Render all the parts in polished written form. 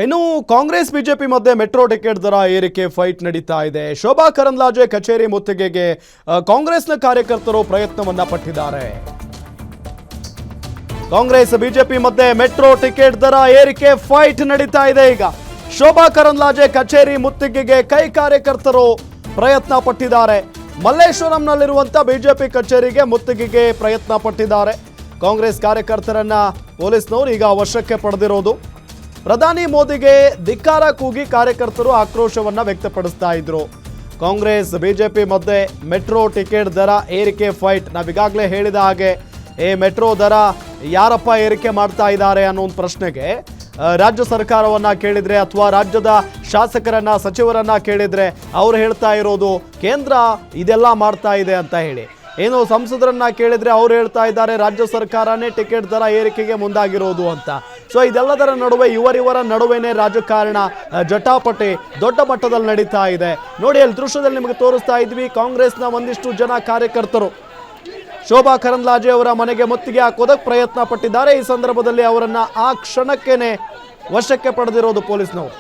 ಇನ್ನು ಕಾಂಗ್ರೆಸ್ ಬಿಜೆಪಿ ಮಧ್ಯೆ metro ticket ದರ ಏರಿಕೆ ಫೈಟ್ ನಡೀತಾ ಇದೆ. ಶೋಭಾ ಕರಂದ್ಲಾಜೆ ಕಚೇರಿ ಮುತ್ತಿಗೆಗೆ ಕಾಂಗ್ರೆಸ್ನ ಕಾರ್ಯಕರ್ತರು ಪ್ರಯತ್ನವನ್ನ ಪಟ್ಟಿದ್ದಾರೆ. ಕಾಂಗ್ರೆಸ್ ಬಿಜೆಪಿ ಮಧ್ಯೆ ಮೆಟ್ರೋ ಟಿಕೆಟ್ ದರ ಏರಿಕೆ ಫೈಟ್ ನಡೀತಾ ಇದೆ. ಈಗ ಶೋಭಾ ಕರಂದ್ಲಾಜೆ ಕಚೇರಿ ಮುತ್ತಿಗೆಗೆ ಕೈ ಕಾರ್ಯಕರ್ತರು ಪ್ರಯತ್ನ ಪಟ್ಟಿದ್ದಾರೆ. ಮಲ್ಲೇಶ್ವರಂನಲ್ಲಿರುವಂತ ಬಿಜೆಪಿ ಕಚೇರಿಗೆ ಮುತ್ತಿಗೆಗೆ ಪ್ರಯತ್ನ ಪಟ್ಟಿದ್ದಾರೆ. ಕಾಂಗ್ರೆಸ್ ಕಾರ್ಯಕರ್ತರನ್ನ ಪೊಲೀಸ್ನವರು ಈಗ ವಶಕ್ಕೆ ಪಡೆದಿರೋದು. ಪ್ರಧಾನಿ ಮೋದಿಗೆ ಧಿಕ್ಕಾರ ಕೂಗಿ ಕಾರ್ಯಕರ್ತರು ಆಕ್ರೋಶವನ್ನ ವ್ಯಕ್ತಪಡಿಸ್ತಾ ಇದ್ರು. ಕಾಂಗ್ರೆಸ್ ಬಿಜೆಪಿ ಮಧ್ಯೆ ಮೆಟ್ರೋ ಟಿಕೆಟ್ ದರ ಏರಿಕೆ ಫೈಟ್. ನಾವೀಗಾಗಲೇ ಹೇಳಿದ ಹಾಗೆ ಮೆಟ್ರೋ ದರ ಯಾರಪ್ಪ ಏರಿಕೆ ಮಾಡ್ತಾ ಇದ್ದಾರೆ ಅನ್ನೋ ಒಂದು ಪ್ರಶ್ನೆಗೆ ರಾಜ್ಯ ಸರ್ಕಾರವನ್ನ ಕೇಳಿದ್ರೆ ಅಥವಾ ರಾಜ್ಯದ ಶಾಸಕರನ್ನ ಸಚಿವರನ್ನ ಕೇಳಿದ್ರೆ ಅವ್ರು ಹೇಳ್ತಾ ಇರೋದು ಕೇಂದ್ರ ಇದೆಲ್ಲ ಮಾಡ್ತಾ ಇದೆ ಅಂತ ಹೇಳಿ. ಏನು ಸಂಸದರನ್ನ ಕೇಳಿದ್ರೆ ಅವ್ರು ಹೇಳ್ತಾ ಇದ್ದಾರೆ ರಾಜ್ಯ ಸರ್ಕಾರನೇ ಟಿಕೆಟ್ ದರ ಏರಿಕೆಗೆ ಮುಂದಾಗಿರೋದು ಅಂತ. ಸೊ ಇದೆಲ್ಲದರ ನಡುವೆ ಇವರಿವರ ನಡುವೆನೇ ರಾಜಕಾರಣ ಜಟಾಪಟಿ ದೊಡ್ಡ ಮಟ್ಟದಲ್ಲಿ ನಡೀತಾ ಇದೆ. ನೋಡಿ, ಅಲ್ಲಿ ದೃಶ್ಯದಲ್ಲಿ ನಿಮಗೆ ತೋರಿಸ್ತಾ ಇದ್ವಿ. ಕಾಂಗ್ರೆಸ್ನ ಒಂದಿಷ್ಟು ಜನ ಕಾರ್ಯಕರ್ತರು ಶೋಭಾ ಕರಂದ್ಲಾಜೆ ಅವರ ಮನೆಗೆ ಮುತ್ತಿಗೆ ಹಾಕೋದಕ್ಕೆ ಪ್ರಯತ್ನ ಪಟ್ಟಿದ್ದಾರೆ. ಈ ಸಂದರ್ಭದಲ್ಲಿ ಅವರನ್ನ ಆ ಕ್ಷಣಕ್ಕೇನೆ ವಶಕ್ಕೆ ಪಡೆದಿರೋದು ಪೊಲೀಸ್ನವರು.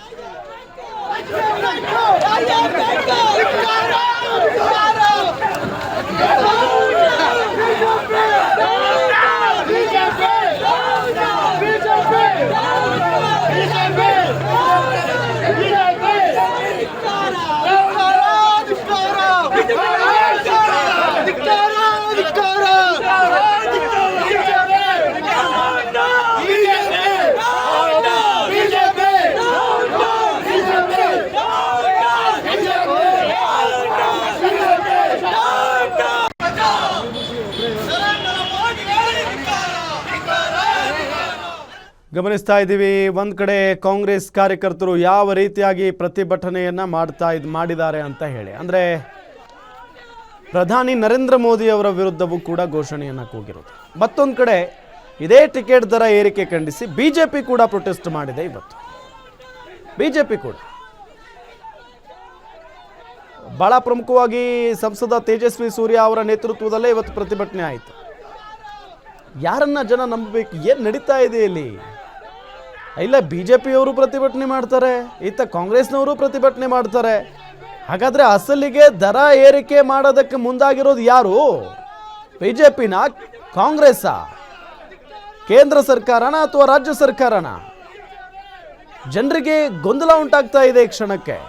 ಗಮನಿಸ್ತಾ ಇದ್ದೀವಿ, ಒಂದು ಕಡೆ ಕಾಂಗ್ರೆಸ್ ಕಾರ್ಯಕರ್ತರು ಯಾವ ರೀತಿಯಾಗಿ ಪ್ರತಿಭಟನೆಯನ್ನು ಮಾಡಿದ್ದಾರೆ ಅಂತ ಹೇಳಿ. ಅಂದರೆ ಪ್ರಧಾನಿ ನರೇಂದ್ರ ಮೋದಿ ಅವರ ವಿರುದ್ಧವೂ ಕೂಡ ಘೋಷಣೆಯನ್ನು ಕೂಗಿರೋದು. ಮತ್ತೊಂದು ಕಡೆ ಇದೇ ಟಿಕೆಟ್ ದರ ಏರಿಕೆ ಖಂಡಿಸಿ ಬಿಜೆಪಿ ಕೂಡ ಪ್ರೊಟೆಸ್ಟ್ ಮಾಡಿದೆ. ಇವತ್ತು ಬಿಜೆಪಿ ಕೂಡ ಬಹಳ ಪ್ರಮುಖವಾಗಿ ಸಂಸದ ತೇಜಸ್ವಿ ಸೂರ್ಯ ಅವರ ನೇತೃತ್ವದಲ್ಲೇ ಇವತ್ತು ಪ್ರತಿಭಟನೆ ಆಯಿತು. ಯಾರನ್ನ ಜನ ನಂಬಬೇಕು? ಏನು ನಡೀತಾ ಇದೆ ಇಲ್ಲಿ? ಇಲ್ಲ, ಬಿಜೆಪಿಯವರು ಪ್ರತಿಭಟನೆ ಮಾಡ್ತಾರೆ, ಇತ್ತ ಕಾಂಗ್ರೆಸ್ನವರು ಪ್ರತಿಭಟನೆ ಮಾಡ್ತಾರೆ. ಹಾಗಾದ್ರೆ ಅಸಲಿಗೆ ದರ ಏರಿಕೆ ಮಾಡೋದಕ್ಕೆ ಮುಂದಾಗಿರೋದು ಯಾರು? ಬಿಜೆಪಿನ, ಕಾಂಗ್ರೆಸ್, ಕೇಂದ್ರ ಸರ್ಕಾರನ ಅಥವಾ ರಾಜ್ಯ ಸರ್ಕಾರನ? ಜನರಿಗೆ ಗೊಂದಲ ಉಂಟಾಗ್ತಾ ಇದೆ ಈ ಕ್ಷಣಕ್ಕೆ.